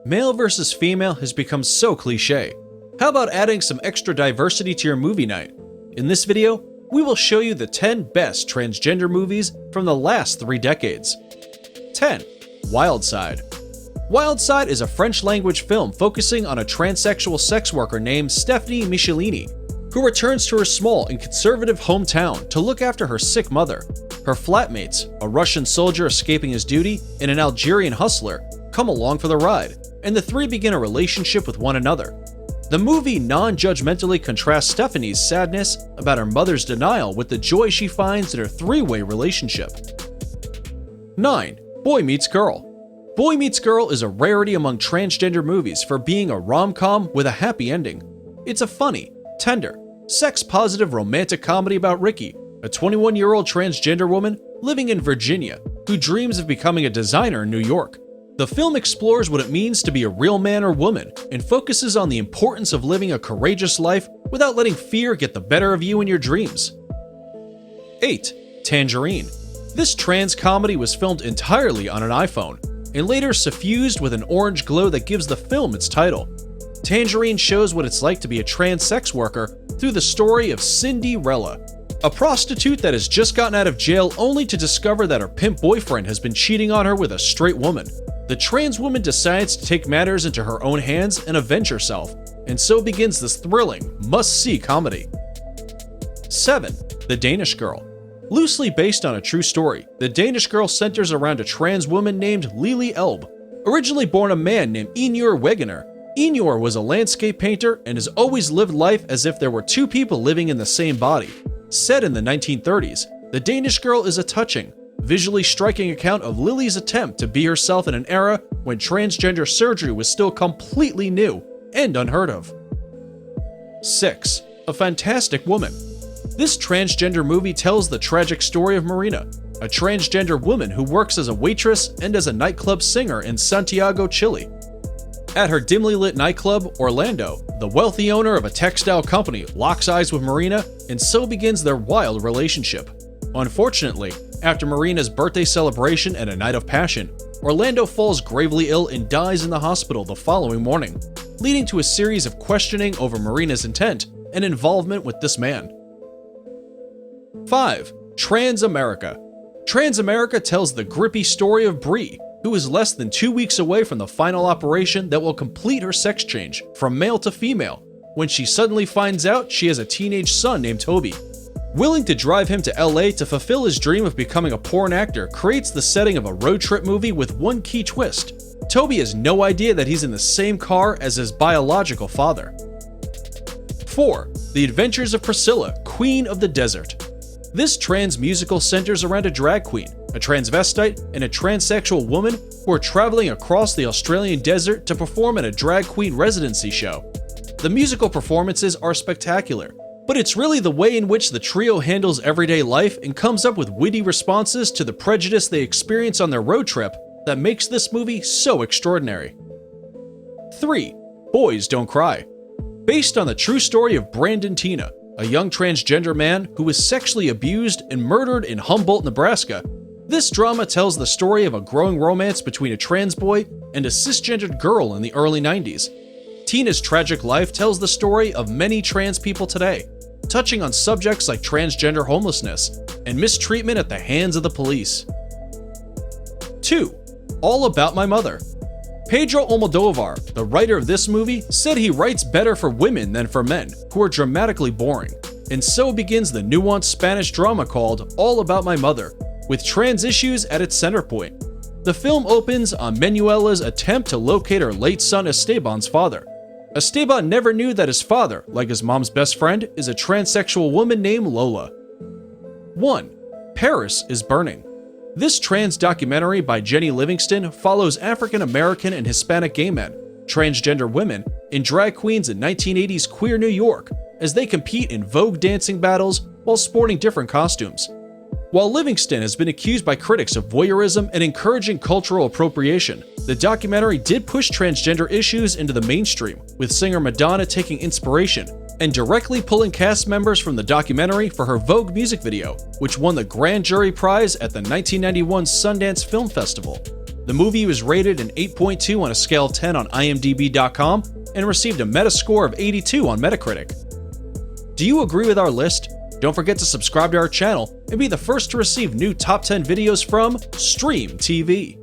Male versus female has become so cliche. How about adding some extra diversity to your movie night? In this video, we will show you the 10 best transgender movies from the last 3 decades. 10. Wild Side. Wild Side is a French-language film focusing on a transsexual sex worker named Stephanie Michelini, who returns to her small and conservative hometown to look after her sick mother. Her flatmates, a Russian soldier escaping his duty and an Algerian hustler, come along for the ride, and the three begin a relationship with one another. The movie non-judgmentally contrasts Stephanie's sadness about her mother's denial with the joy she finds in her three-way relationship. 9. Boy Meets Girl. Boy Meets Girl is a rarity among transgender movies for being a rom-com with a happy ending. It's a funny, tender, sex-positive romantic comedy about Ricky, a 21-year-old transgender woman living in Virginia who dreams of becoming a designer in New York. The film explores what it means to be a real man or woman and focuses on the importance of living a courageous life without letting fear get the better of you in your dreams. 8. Tangerine. This trans comedy was filmed entirely on an iPhone and later suffused with an orange glow that gives the film its title. Tangerine shows what it's like to be a trans sex worker through the story of Cinderella, a prostitute that has just gotten out of jail only to discover that her pimp boyfriend has been cheating on her with a straight woman. The trans woman decides to take matters into her own hands and avenge herself, and so begins this thrilling, must-see comedy. 7. The Danish Girl. Loosely based on a true story, The Danish Girl centers around a trans woman named Lili Elbe. Originally born a man named Enur Wegener, Enur was a landscape painter and has always lived life as if there were two people living in the same body. Set in the 1930s, The Danish Girl is a touching, visually striking account of Lily's attempt to be herself in an era when transgender surgery was still completely new and unheard of. 6. A Fantastic Woman. This transgender movie tells the tragic story of Marina, a transgender woman who works as a waitress and as a nightclub singer in Santiago, Chile. At her dimly lit nightclub, Orlando, the wealthy owner of a textile company locks eyes with Marina, and so begins their wild relationship. Unfortunately, after Marina's birthday celebration and a night of passion, Orlando falls gravely ill and dies in the hospital the following morning, leading to a series of questioning over Marina's intent and involvement with this man. 5. Trans America. Trans America tells the grippy story of Bree, who is less than 2 weeks away from the final operation that will complete her sex change from male to female, when she suddenly finds out she has a teenage son named Toby. Willing to drive him to LA to fulfill his dream of becoming a porn actor creates the setting of a road trip movie with one key twist. Toby has no idea that he's in the same car as his biological father. 4. The Adventures of Priscilla, Queen of the Desert. This trans musical centers around a drag queen, a transvestite, and a transsexual woman who are traveling across the Australian desert to perform at a drag queen residency show. The musical performances are spectacular, but it's really the way in which the trio handles everyday life and comes up with witty responses to the prejudice they experience on their road trip that makes this movie so extraordinary. 3. Boys Don't Cry. Based on the true story of Brandon Tina, a young transgender man who was sexually abused and murdered in Humboldt, Nebraska, this drama tells the story of a growing romance between a trans boy and a cisgendered girl in the early 90s. Tina's tragic life tells the story of many trans people today, touching on subjects like transgender homelessness and mistreatment at the hands of the police. 2. All About My Mother. Pedro Almodovar, the writer of this movie, said he writes better for women than for men, who are dramatically boring, and so begins the nuanced Spanish drama called All About My Mother, with trans issues at its center point. The film opens on Manuela's attempt to locate her late son Esteban's father. Esteban never knew that his father, like his mom's best friend, is a transsexual woman named Lola. 1. Paris is Burning. This trans documentary by Jenny Livingston follows African American and Hispanic gay men, transgender women, and drag queens in 1980s queer New York as they compete in Vogue dancing battles while sporting different costumes. While Livingston has been accused by critics of voyeurism and encouraging cultural appropriation, the documentary did push transgender issues into the mainstream, with singer Madonna taking inspiration and directly pulling cast members from the documentary for her Vogue music video, which won the Grand Jury Prize at the 1991 Sundance Film Festival. The movie was rated an 8.2 on a scale of 10 on IMDb.com and received a Metascore of 82 on Metacritic. Do you agree with our list? Don't forget to subscribe to our channel and be the first to receive new top 10 videos from Stream TV.